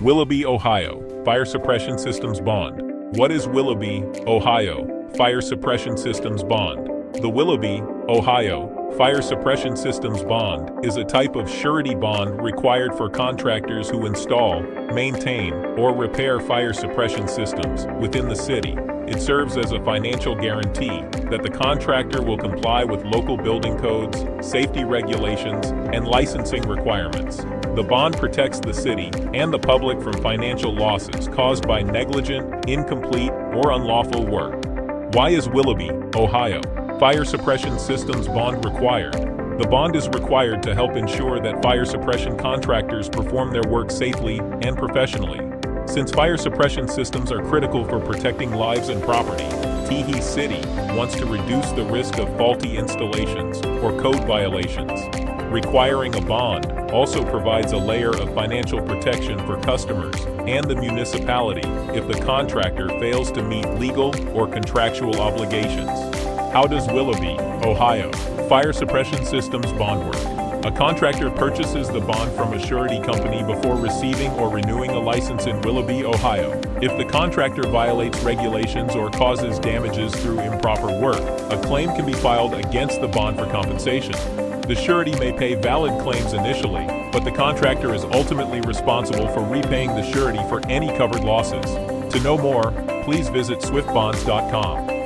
Willoughby, Ohio, Fire Suppression Systems Bond. What is Willoughby, Ohio, Fire Suppression Systems Bond? The Willoughby, Ohio, Fire Suppression Systems Bond is a type of surety bond required for contractors who install, maintain, or repair fire suppression systems within the city. It serves as a financial guarantee that the contractor will comply with local building codes, safety regulations, and licensing requirements. The bond protects the city and the public from financial losses caused by negligent, incomplete, or unlawful work. Why is Willoughby, Ohio, Fire Suppression Systems Bond required? The bond is required to help ensure that fire suppression contractors perform their work safely and professionally. Since fire suppression systems are critical for protecting lives and property, Teehee City wants to reduce the risk of faulty installations or code violations. Requiring a bond also provides a layer of financial protection for customers and the municipality if the contractor fails to meet legal or contractual obligations. How does Willoughby, Ohio, Fire Suppression Systems Bond work? A contractor purchases the bond from a surety company before receiving or renewing a license in Willoughby, Ohio. If the contractor violates regulations or causes damages through improper work, a claim can be filed against the bond for compensation. The surety may pay valid claims initially, but the contractor is ultimately responsible for repaying the surety for any covered losses. To know more, please visit swiftbonds.com.